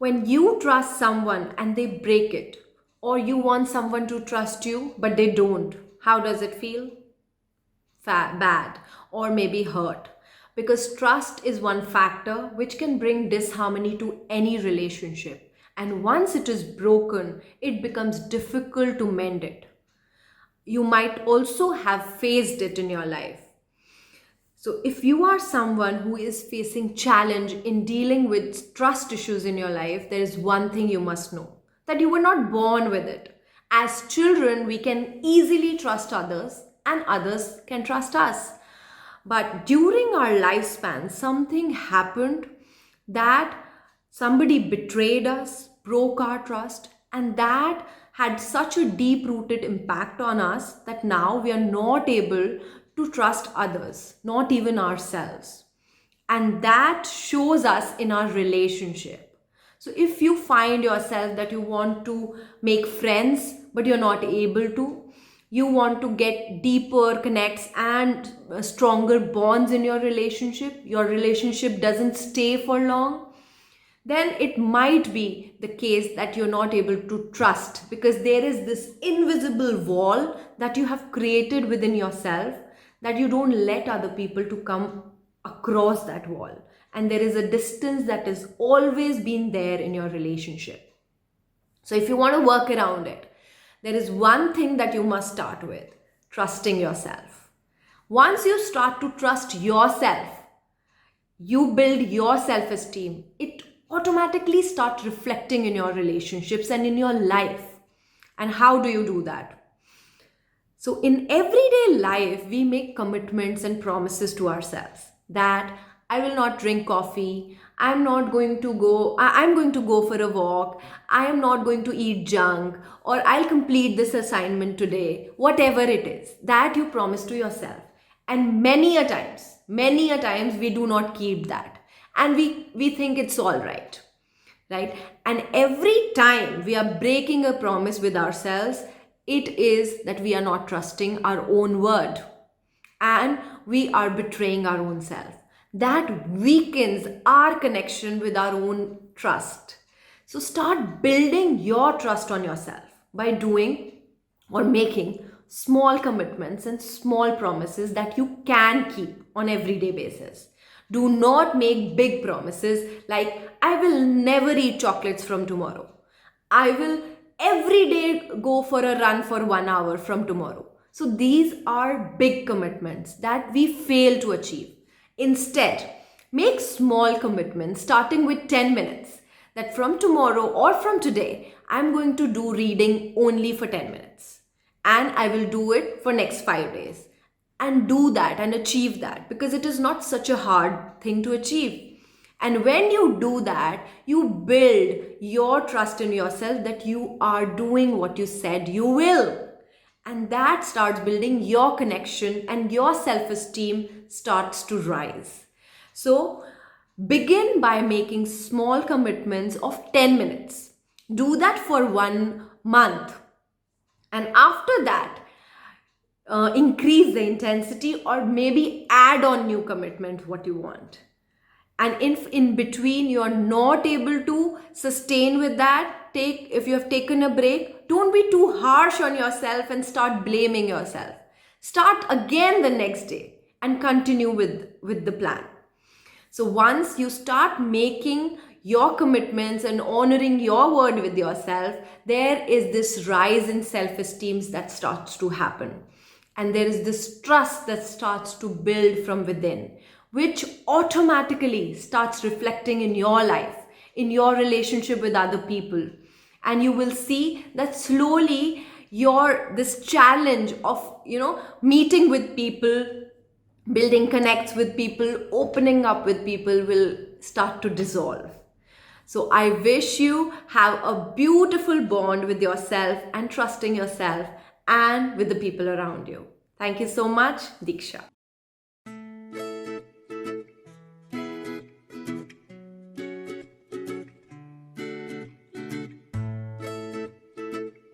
When you trust someone and they break it, or you want someone to trust you but they don't, how does it feel? Bad, or maybe hurt. Because trust is one factor which can bring disharmony to any relationship. And once it is broken, it becomes difficult to mend it. You might also have faced it in your life. So if you are someone who is facing challenge in dealing with trust issues in your life, there is one thing you must know, that you were not born with it. As children, we can easily trust others and others can trust us. But during our lifespan, something happened that somebody betrayed us, broke our trust, and that had such a deep rooted impact on us that now we are not able to trust others, not even ourselves. And that shows us in our relationship. So if you find yourself that you want to make friends but you're not able to, you want to get deeper connects and stronger bonds in your relationship doesn't stay for long, then it might be the case that you're not able to trust, because there is this invisible wall that you have created within yourself that you don't let other people to come across that wall, and there is a distance that has always been there in your relationship. So if you want to work around it, there is one thing that you must start with: trusting yourself. Once you start to trust yourself, you build your self-esteem. It automatically starts reflecting in your relationships and in your life. And how do you do that? So in everyday life, we make commitments and promises to ourselves that I will not drink coffee, I'm going to go for a walk, I am not going to eat junk, or I'll complete this assignment today, whatever it is that you promise to yourself. And many a times we do not keep that. And we think it's all right? And every time we are breaking a promise with ourselves, it is that we are not trusting our own word and we are betraying our own self. That weakens our connection with our own trust. So start building your trust on yourself by doing or making small commitments and small promises that you can keep on everyday basis. Do not make big promises like I will never eat chocolates from tomorrow. I will every day go for a run for 1 hour from tomorrow. So these are big commitments that we fail to achieve. Instead, make small commitments starting with 10 minutes, that from tomorrow or from today, I'm going to do reading only for 10 minutes. And I will do it for next 5 days. And do that and achieve that, because it is not such a hard thing to achieve. And when you do that, you build your trust in yourself that you are doing what you said you will. And that starts building your connection and your self-esteem starts to rise. So begin by making small commitments of 10 minutes. Do that for 1 month. And after that, increase the intensity or maybe add on new commitment what you want. And if in between you are not able to sustain with that, if you have taken a break, don't be too harsh on yourself and start blaming yourself. Start again the next day and continue with the plan. So once you start making your commitments and honoring your word with yourself, there is this rise in self-esteem that starts to happen. And there is this trust that starts to build from within, which automatically starts reflecting in your life, in your relationship with other people. And you will see that slowly this challenge of, meeting with people, building connects with people, opening up with people will start to dissolve. So I wish you have a beautiful bond with yourself and trusting yourself and with the people around you. Thank you so much, Diksha.